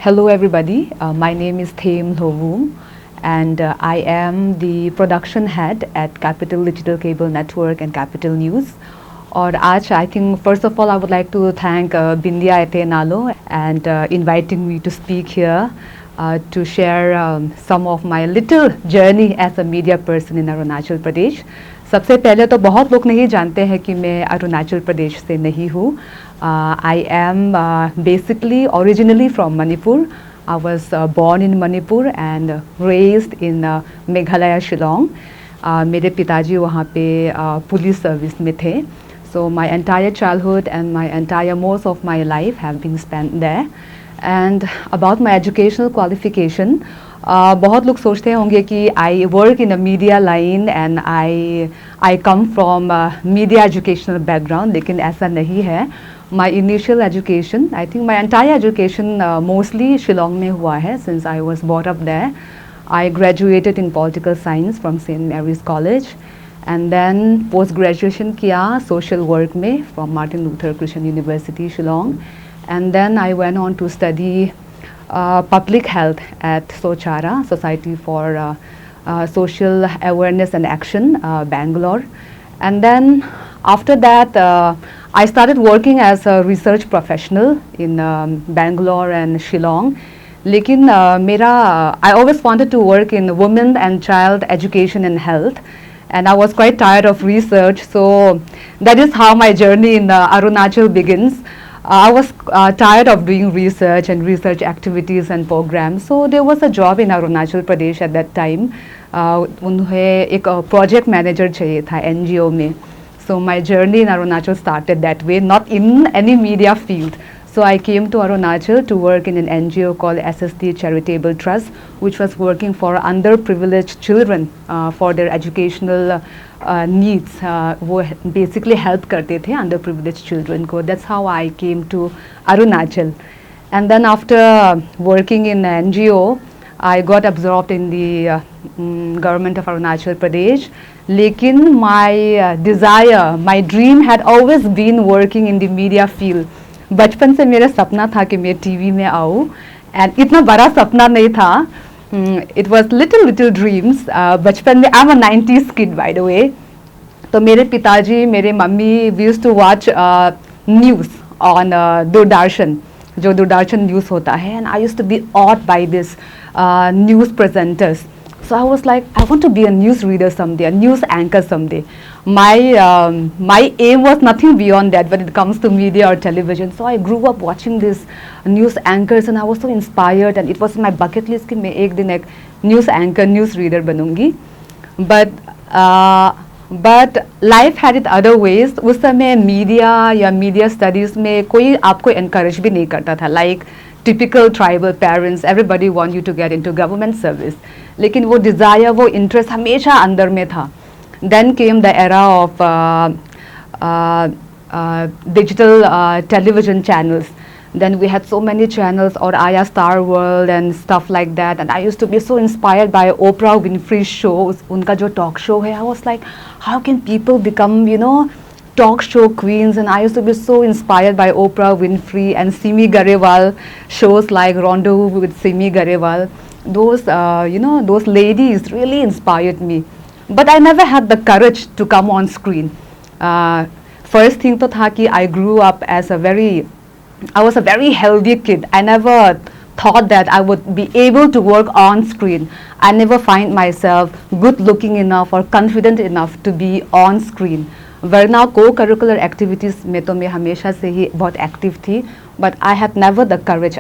Hello everybody, my name is Theim Lhouvum and I am the production head at Capital Digital Cable Network and Capital News. और आज I think first of all I would like to thank Bindia Etenalo and inviting me to speak here to share some of my little journey as a media person in Arunachal Pradesh. सबसे पहले तो बहुत लोग नहीं जानते हैं कि मैं अरुणाचल प्रदेश से नहीं हूँ. I am basically originally from Manipur. I was born in Manipur and raised in Meghalaya, Shillong. मेरे पिताजी वहाँ पे पुलिस सर्विस में थे. So my entire childhood and my entire most of my life have been spent there. And about my educational qualification, बहुत लोग सोचते होंगे कि I work in a media line and I come from media educational background, लेकिन ऐसा नहीं है. My initial education, I think my entire education mostly Shillong में हुआ है since I was brought up there. I graduated in political science from St. Mary's College and then post graduation किया social work में from Martin Luther Christian University Shillong, and then I went on to study public health at Sochara, Society for Social Awareness and Action, Bangalore. And then after that, I started working as a research professional in Bangalore and Shillong. लेकिन I always wanted to work in women and child education and health, and I was quite tired of research, so that is how my journey in Arunachal begins. I was tired of doing research and research activities and programs, so there was a job in Arunachal Pradesh at that time. उन्हें एक project manager चाहिए था NGO में. So my journey in Arunachal started that way, not in any media field. So I came to Arunachal to work in an NGO called SSD Charitable Trust, which was working for underprivileged children for their educational needs. वो basically help करते थे underprivileged children को. That's how I came to Arunachal. And then after working in NGO, I got absorbed in the government of Arunachal Pradesh. लेकिन my desire, my dream had always been working in the media field. बचपन से मेरा सपना था कि मैं TV में आऊँ, and इतना बड़ा सपना नहीं था. It was little dreams. बचपन में I'm a 90s kid by the way. तो मेरे पिताजी, मेरे mummy we used to watch news on Doordarshan, जो दूरदर्शन न्यूज़ होता है, and I used to be awed by this news presenters. So I was like, I want to be a news reader someday, a news anchor someday. My aim was nothing beyond that when it comes to media or television. So I grew up watching these news anchors and I was so inspired, and it was in my bucket list कि मैं एक दिन एक news anchor, news reader बनूंगी. But life had it other ways. उस समय media या media studies में कोई आपको encourage भी नहीं करता था. Like typical tribal parents, everybody want you to get into government service. लेकिन वो desire, वो interest हमेशा अंदर में था. Then came the era of digital television channels. Then we had so many channels, or Aya Star World and stuff like that. And I used to be so inspired by Oprah Winfrey's shows. उनका जो talk show है, I was like, how can people become, talk show queens? And I used to be so inspired by Oprah Winfrey and Simi Garewal shows like Rendezvous with Simi Garewal. Those, those ladies really inspired me. But I never had the courage to come on screen. First thing to था कि I grew up as I was a very healthy kid. I never thought that I would be able to work on screen. I never find myself good looking enough or confident enough to be on screen. वरना co-curricular activities में तो मैं हमेशा से ही बहुत active थी, but I had never the courage.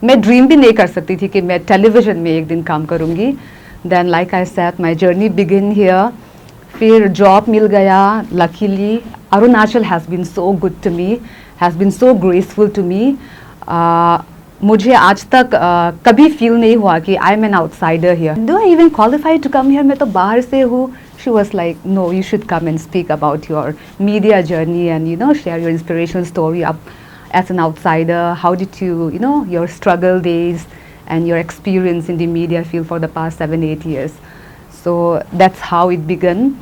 मैं dream भी नहीं कर सकती थी कि मैं television में एक दिन काम करूँगी. Then like I said, my journey began here. फिर job मिल गया. Luckily, Arunachal has been so good to me, has been so graceful to me. मुझे आज तक कभी feel नहीं हुआ कि I'm an outsider here. Do I even qualify to come here? मैं तो बाहर से हूँ. She was like, no, you should come and speak about your media journey and share your inspirational story up as an outsider. How did you, your struggle days and your experience in the media field for the past 7-8 years. So that's how it began.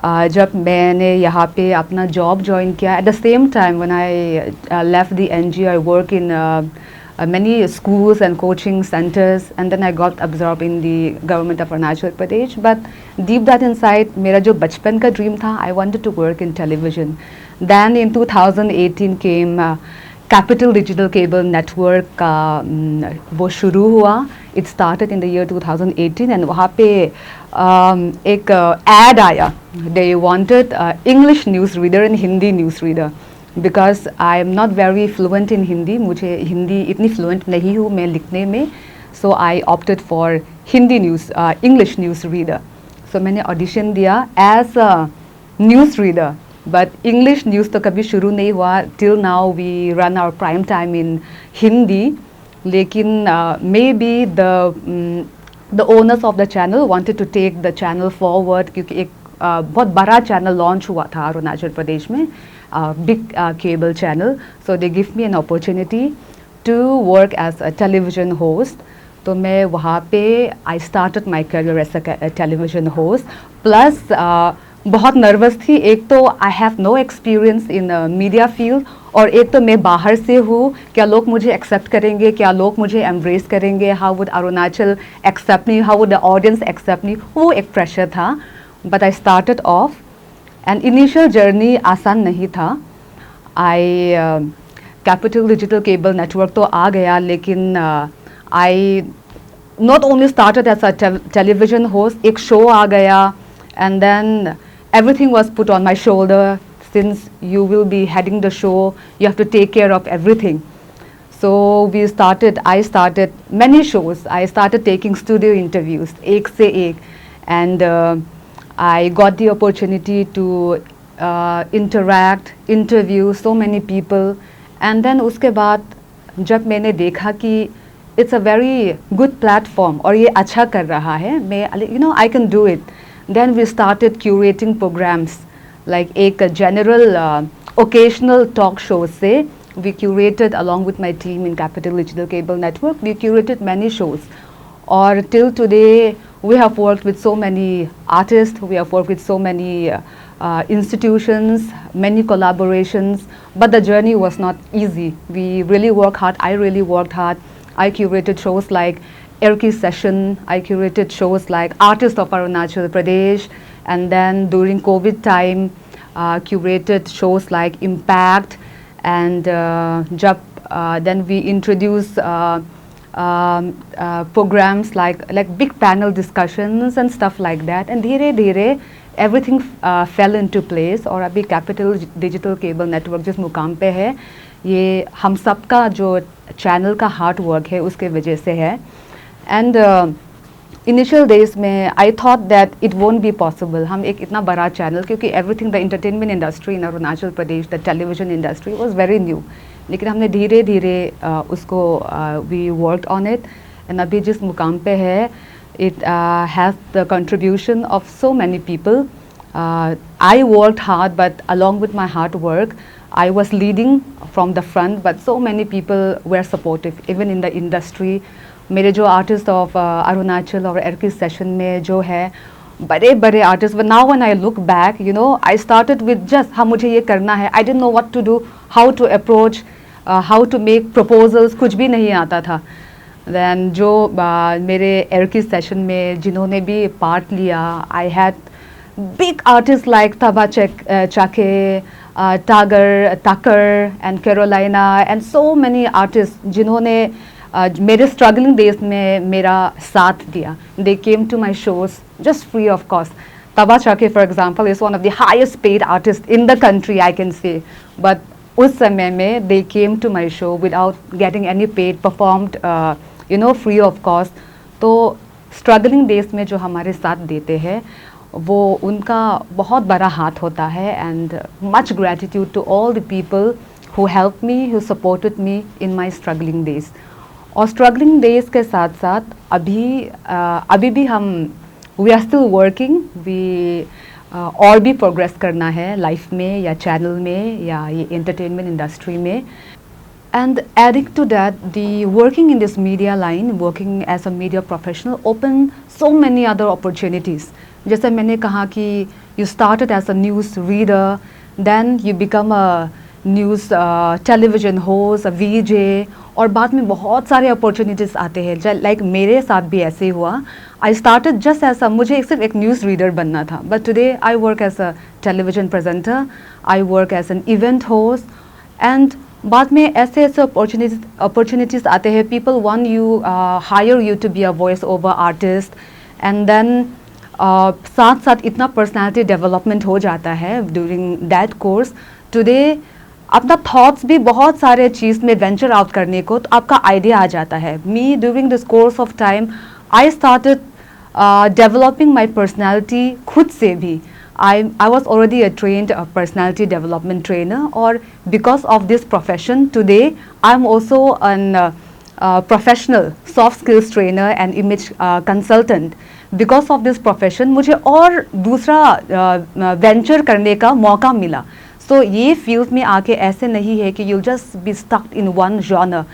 जब मैंने यहाँ पे अपना job join किया, at the same time when I left the NGO, I work in many schools and coaching centers, and then I got absorbed in the government of Arunachal Pradesh. But deep down inside, मेरा जो बचपन का dream था, I wanted to work in television. Then in 2018 came Capital Digital Cable Network का वो शुरू हुआ. It started in the year 2018 and वहाँ पे एक ad आया. They wanted English newsreader and Hindi newsreader. Because I am not very fluent in Hindi, मुझे हिंदी इतनी fluent नहीं हूँ मैं लिखने में, so I opted for Hindi news, English news reader. So मैंने audition दिया as a news reader, but English news तो कभी शुरू नहीं हुआ. Till now we run our prime time in Hindi, लेकिन maybe the owners of the channel wanted to take the channel forward क्योंकि एक बहुत बड़ा channel launch हुआ था अरुणाचल प्रदेश में. Big cable channel, so they give me an opportunity to work as a television host. तो मैं वहाँ पे I started my career as a television host. Plus बहुत nervous थी. एक तो I have no experience in media field और एक तो मैं बाहर से हूँ. क्या लोग मुझे accept करेंगे, क्या लोग मुझे embrace करेंगे, how would Arunachal accept me, how would the audience accept me, वो एक pressure था. But I started off. And initial journey आसान नहीं था. Capital Digital Cable Network तो आ गया, लेकिन I not only started as a television host, एक show आ गया, and then everything was put on my shoulder. Since you will be heading the show, you have to take care of everything. So I started many shows. I started taking studio interviews, एक से एक, and I got the opportunity to interact, interview so many people, and then उसके बाद जब मैंने देखा कि it's a very good platform और ये अच्छा कर रहा है, मैं I can do it. Then we started curating programs like एक general occasional talk shows से we curated along with my team in Capital Digital Cable Network. We curated many shows, or till today. We have worked with so many artists, we have worked with so many institutions, many collaborations, but the journey was not easy. We really worked hard, I really worked hard. I curated shows like Erki Session, I curated shows like Artists of Arunachal Pradesh, and then during COVID time, curated shows like Impact, and then we introduced programs like big panel discussions and stuff like that, and धीरे धीरे everything fell into place. और अभी Capital Digital Cable Network जिस मुकाम पे है, ये हम सब का जो चैनल का हार्ड वर्क है उसके वजह से है. And initial days में I thought that it won't be possible. हम एक इतना बड़ा चैनल, क्योंकि everything the entertainment industry in Arunachal Pradesh, the television industry was very new. लेकिन हमने धीरे धीरे उसको we worked on it, and अभी जिस मुकाम पे है, it has the contribution of so many people. I worked hard, but along with my hard work, I was leading from the front, but so many people were supportive, even in the industry. मेरे जो artists of Arunachal और Erki Session में जो है बड़े बड़े artists, but now when I look back, I started with just हाँ मुझे ये करना है. I didn't know what to do, how to approach, how to make proposals, कुछ भी नहीं आता था. Then जो मेरे Erki Session में जिन्होंने भी part लिया, I had big artists like Taba Chake, Tucker and Carolina, and so many artists जिन्होंने मेरे struggling days में मेरा साथ दिया. They came to my shows just free of cost. Taba Chake, for example, is one of the highest paid artists in the country, I can say. But उस समय में they came to my show without getting any paid, performed free of cost. तो struggling days में जो हमारे साथ देते हैं वो उनका बहुत बड़ा हाथ होता है. And much gratitude to all the people who helped me, who supported me in my struggling days. और struggling days के साथ साथ अभी भी हम we are still working. We और भी प्रोग्रेस करना है लाइफ में या चैनल में या ये एंटरटेनमेंट इंडस्ट्री में. And adding to that, the working in this media line, working as a media professional, open so many other opportunities. जैसे मैंने कहा कि you started as a news reader, then you become a news television host, a VJ, और बाद में बहुत सारे opportunities आते हैं. लाइक मेरे साथ भी ऐसे ही हुआ. आई स्टार्टेड जस्ट ऐसा, मुझे सिर्फ एक न्यूज़ रीडर बनना था, but today I work as a television presenter, I work as an event host. And बाद में ऐसे ऐसे अपॉर्चुनिटीज़ आते हैं. People want you, hire you to be a voice over artist. And then साथ साथ इतना पर्सनालिटी डेवलपमेंट हो जाता है ड्यूरिंग दैट कोर्स. टुडे अपना थॉट्स भी बहुत सारे चीज़ में वेंचर आउट करने को, तो आपका आइडिया आ जाता है. Me during this course of time I started developing my personality खुद से भी. I was already a trained personality development trainer, or because of this profession today I'm also an professional soft skills trainer and image consultant. Because of this profession मुझे और दूसरा venture करने का मौका मिला. So ये field में आके ऐसे नहीं है कि you'll just be stuck in one genre.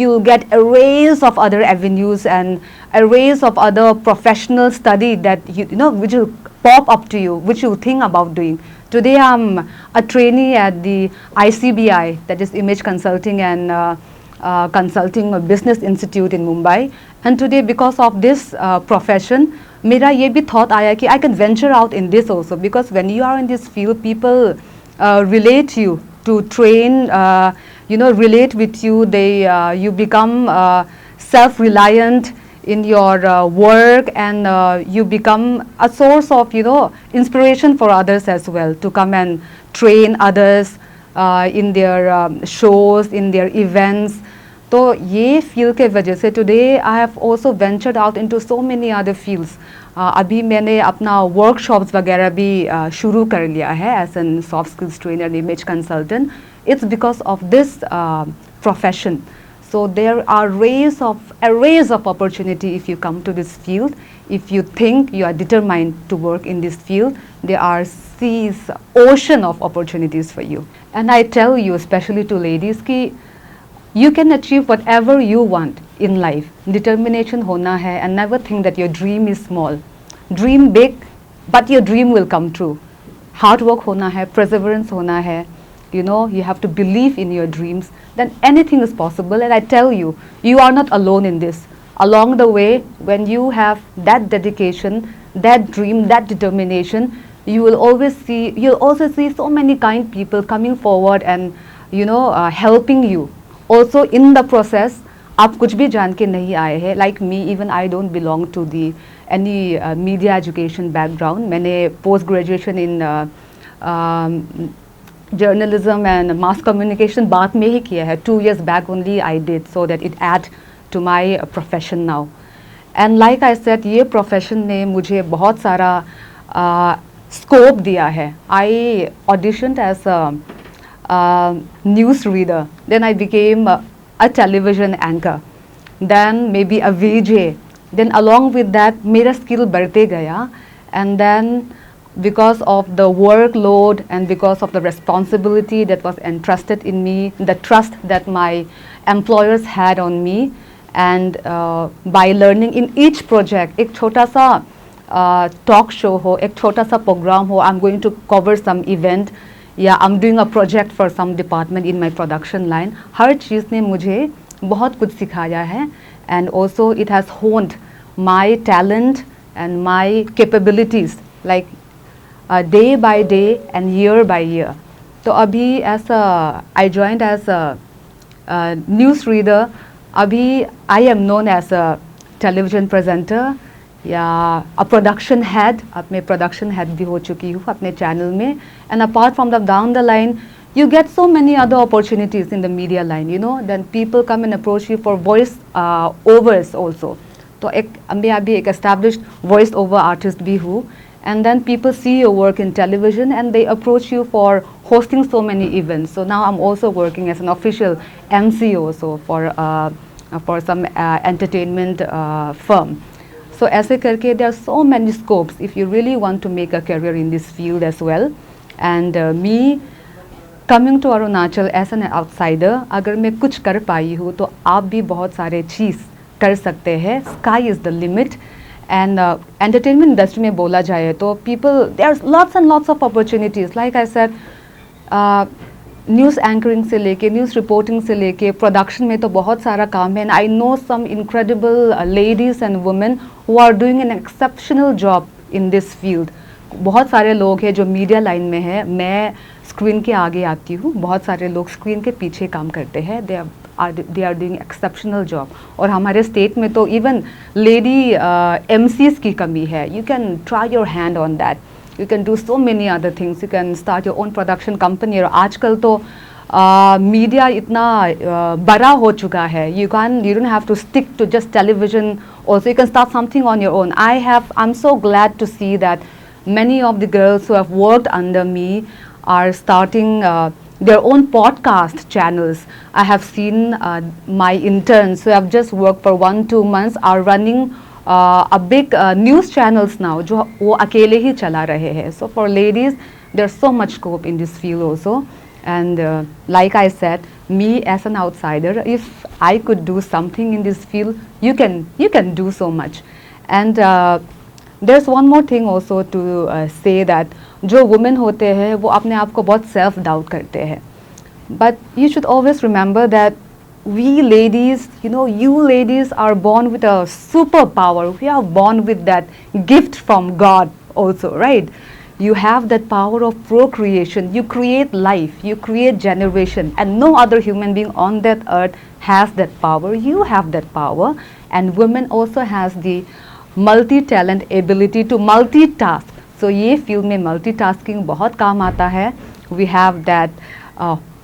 You'll get arrays of other avenues and arrays of other professional study that you know which will pop up to you, which you think about doing. Today I'm a trainee at the ICBI, that is Image Consulting and Consulting Business Institute in Mumbai. And today because of this profession, मेरा ये भी thought आया कि I can venture out in this also, because when you are in this field, people relate you to train, you know, relate with you. They you become self-reliant in your work, and you become a source of, you know, inspiration for others as well, to come and train others in their shows, in their events. तो ये field के वजह से today I have also ventured out into so many other fields. अभी मैंने अपना workshops वगैरह भी शुरू कर लिया है as an soft skills trainer and image consultant. It's because of this profession. So there are arrays of opportunity if you come to this field. If you think you are determined to work in this field, there are seas, ocean of opportunities for you. And I tell you, especially to ladies, कि you can achieve whatever you want in life. Determination होना है, and never think that your dream is small. Dream big, but your dream will come true. Hard work होना है, perseverance होना है. You know, you have to believe in your dreams, then anything is possible. And I tell you, you are not alone in this. Along the way, when you have that dedication, that dream, that determination, you will always see, you'll also see so many kind people coming forward and, you know, helping you. Also in the process, आप कुछ भी जान के नहीं आए हैं. Like me, even I don't belong to the any media education background. मैंने post graduation in journalism and mass communication बाद में ही किया है. 2 years back only I did, so that it add to my profession now. And like I said, ये profession ने मुझे बहुत सारा scope दिया है. I auditioned as a news reader, then I became a television anchor, then maybe a VJ. Then along with that मेरा skill बढ़ते गया, and then because of the workload and because of the responsibility that was entrusted in me, the trust that my employers had on me, and by learning in each project, एक छोटा सा talk show हो, एक छोटा सा program हो, I'm going to cover some event, या I'm doing a project for some department in my production line, हर चीज़ ने मुझे बहुत कुछ सिखाया है. And also it has honed my talent and my capabilities, like day by day and year by year. तो अभी I joined as a news reader. अभी I am known as a television presenter या a production head. अब मैं production head भी हो चुकी हूँ अपने channel में. And apart from that, down the line, you get so many other opportunities in the media line. You know, then people come and approach you for voice overs also. तो मैं अभी एक established voice over artist भी हूँ. And then people see your work in television and they approach you for hosting so many events. So now I'm also working as an official MC also for some entertainment firm. So ऐसे करके there are so many scopes if you really want to make a career in this field as well. And me coming to Arunachal as an outsider, अगर मैं कुछ कर पाई हूँ तो आप भी बहुत सारे चीज़ कर सकते हैं. Sky is the limit. And entertainment industry में बोला जाए तो people, there's lots and lots of opportunities. Like I said, news anchoring से लेके न्यूज़ रिपोर्टिंग से लेके प्रोडक्शन में तो बहुत सारा काम है and I know some incredible ladies and women who are doing an exceptional job in this field. बहुत सारे लोग हैं जो मीडिया लाइन में है, मैं स्क्रीन के आगे आती हूँ, बहुत सारे लोग स्क्रीन के पीछे काम करते हैं, they are doing exceptional job. और हमारे स्टेट में तो इवन लेडी MCs की कमी है। You can try your hand on that, you can do so many other things, you can start your own production company। और आजकल तो मीडिया इतना बड़ा हो चुका है, you don't have to stick to just television, also you can start something on your own। I'm so glad to see that many of the girls who have worked under me are starting their own podcast channels। I have seen my interns who have just worked for 1-2 months are running a big news channels now, जो वो अकेले ही चला रहे हैं। So for ladies there's so much scope in this field also, and like I said, me as an outsider, if I could do something in this field, you can do so much। And there's one more thing also to say that जो women होते हैं वो अपने आप को बहुत self doubt करते हैं, but you should always remember that we ladies, you ladies are born with a superpower. We are born with that gift from God also, right? You have that power of procreation. You create life, you create generation, and no other human being on that earth has that power. You have that power, and women also has the multi-talent ability to multitask। So ये field में multitasking बहुत काम आता है। We have that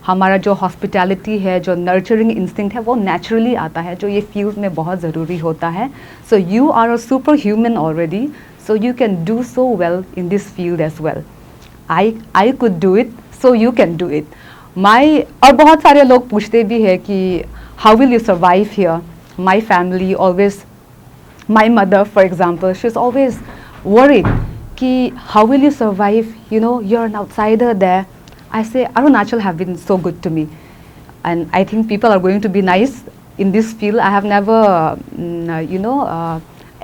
हमारा जो hospitality है, जो नर्चरिंग इंस्टिंक्ट है, वो नेचुरली आता है, जो ये फील्ड में बहुत ज़रूरी होता है। So you are a super human already, so you can do so well in this field as well. I could do it, so you can do it. और बहुत सारे लोग पूछते भी हैं कि how will you survive here. My family always, my mother for example, she is always worried कि how will you survive, you are an outsider there. I say Arunachal have been so good to me, and I think people are going to be nice in this field। I have never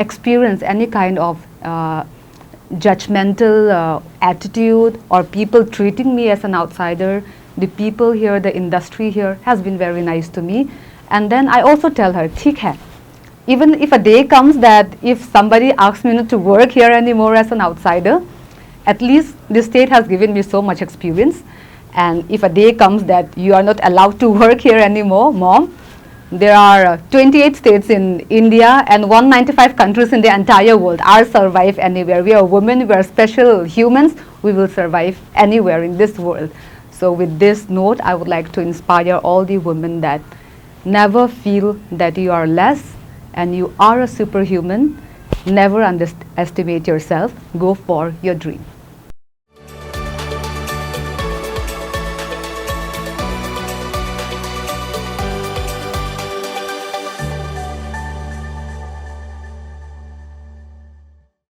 experienced any kind of judgmental attitude or people treating me as an outsider। The people here, the industry here has been very nice to me। And then I also tell her, ठीक है, even if a day comes that if somebody asks me not to work here anymore as an outsider, at least the state has given me so much experience। And if a day comes that you are not allowed to work here anymore, Mom, there are 28 states in India and 195 countries in the entire world. I'll survive anywhere. We are women, we are special humans, we will survive anywhere in this world। So with this note, I would like to inspire all the women that never feel that you are less and you are a superhuman। Never underestimate yourself. Go for your dream।